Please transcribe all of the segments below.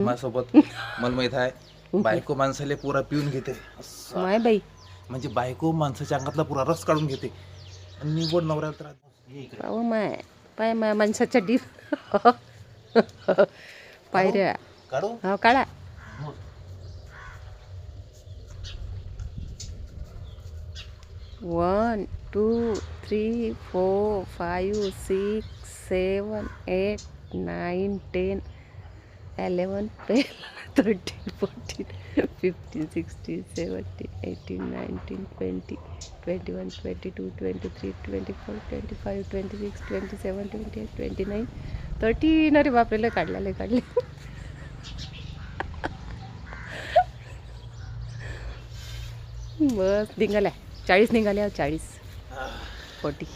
माझ्यासोबत मला माहित आहे बायको माणसाला पुरा पिऊन घेते असं. माय बाई म्हणजे बायको माणसाच्या अंगातला पुरा रस काढून घेते आणि निवड नवऱ्याला त्रास ये इकडे. पाहू माय पाय माय माणसाच्या डीप पायऱ्या काढू हो काढा. हो. 1 2 3 4 5 6 7 8 9 10 11 12 13 14 15 16 17 18 19 20 21 22 23 24 25 26 27 28 29 30. अरे बापरे लय काढले बस निघाल्या 40 निघाल्या 40 40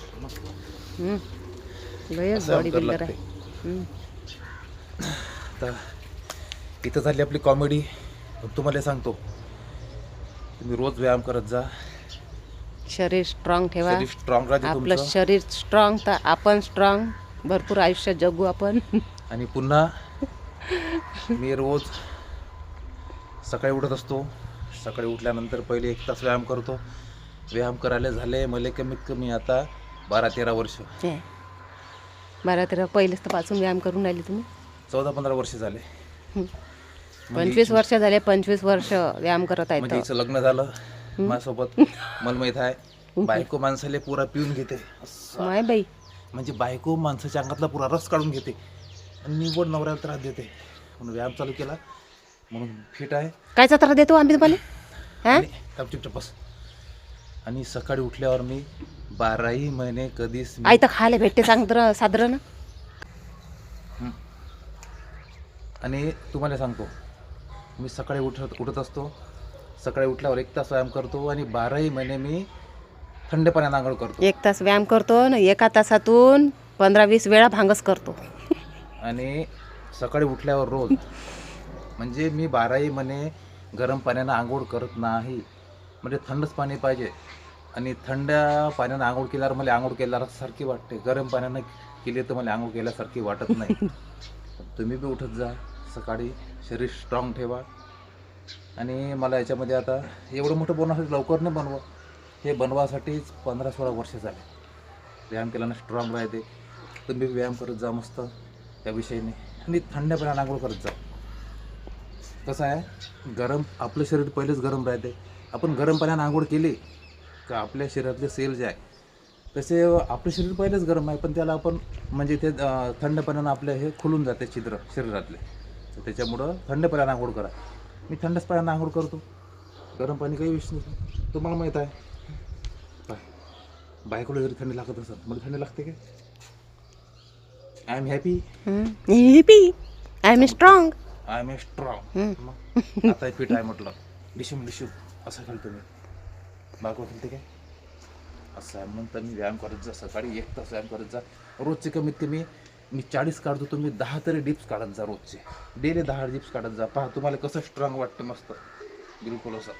लयच असं बॉडी करावं बिल्डर आहे. लागते. आता इथं झाली आपली कॉमेडी. तुम्हाला सांगतो तुम्ही रोज व्यायाम करत जा, शरीर स्ट्रॉंग ठेवा. शरीर स्ट्रॉंग राहते आपलं तुमचं. शरीर स्ट्रॉंग तर आपण स्ट्रॉंग भरपूर आयुष्य जगू आपण. आणि पुन्हा मी रोज सकाळी उठत असतो. सकाळी उठल्यानंतर पहिले 1 तास व्यायाम करतो. व्यायाम करायला झाले मला कमीत कमी आता 12-13 वर्ष, 12-13 पहिलेच तर पासून व्यायाम करून राहिले तुम्ही. 14-15 वर्ष झाले. 25 वर्ष झाले. 25 वर्ष व्यायाम करत म्हणजे आहेत. हिचं लग्न झालं माझ्यासोबत. मला माहित आहे बायको माणसाला पुरा पिऊन घेते असं. माय बाई म्हणजे बायको माणसाच्या अंगातला पुरा रस काढून घेते आणि निवड नवऱ्याला त्रास देते. म्हणून व्यायाम चालू केला म्हणून फिट आहे. कायचा त्रास देतो आम्ही तुम्हाला? हा आणि गपचूप बस. आणि सकाळी उठल्यावर मी 12ही महिने कधीच आई तर खायला भेटते साधारण. आणि तुम्हाला सांगतो मी सकाळी उठत असतो. सकाळी उठल्यावर 1 तास व्यायाम करतो आणि 12ही महिने मी थंड पाण्याने आंघोळ करतो. 1 तास व्यायाम करतो ना 1 तासातून 15-20 वेळा भांगच करतो. आणि सकाळी उठल्यावर रोज म्हणजे मी 12ही महिने गरम पाण्यानं आंघोळ करत नाही. म्हणजे थंडच पाणी पाहिजे. आणि थंड पाण्यानं आंघोळ केल्यावर मला आंघोळ केल्यासारखी वाटते. गरम पाण्यानं केली तर मला आंघोळ केल्यासारखी वाटत नाही. तुम्ही बी उठत जा सकाळी, शरीर स्ट्रॉंग ठेवा. आणि मला याच्यामध्ये आता एवढं मोठं बनवण्यासाठी लवकर नाही बनवा. हे बनवासाठीच 15-16 वर्ष झाले. व्यायाम केल्यानं स्ट्रॉंग राहते. तुम्ही व्यायाम करत जा मस्त त्या विषयीने. आणि थंड पाण्यानं आंघोळ करत जा. कसं आहे गरम आपलं शरीर पहिलेच गरम राहते. आपण गरम पाण्यानं आंघोळ केली का आपल्या शरीरातले सेल जे आहे तसे आपलं शरीर पहिलेच गरम आहे, पण त्याला आपण म्हणजे ते थंड पाण्यानं आपले हे खुलून जाते छिद्र शरीरातले. तर त्याच्यामुळं थंड पाण्यानं आंघोळ करा. मी थंडच पाण्यानं आंघोळ करतो. गरम पाणी काही विषय नाही. तुम्हाला माहीत आहे बायकोला जरी थंडी लागत असेल मला थंडी लागते काय? I am happy. I am strong. I am strong. आता फिट आहे म्हटलं. डिशूम असं खेळतो मी. बायको खेळते काय असं आहे. म्हणून तर मी व्यायाम करत जा सकाळी 1 तास व्यायाम करत जा. रोजचे कमीत कमी मी 40 काढतो. तुम्ही 10 तरी डिप्स काढत जा रोजचे. डेली 10 डिप्स काढत जा. पहा तुम्हाला कसं स्ट्रॉंग वाटतं मस्त बिलकुल असं.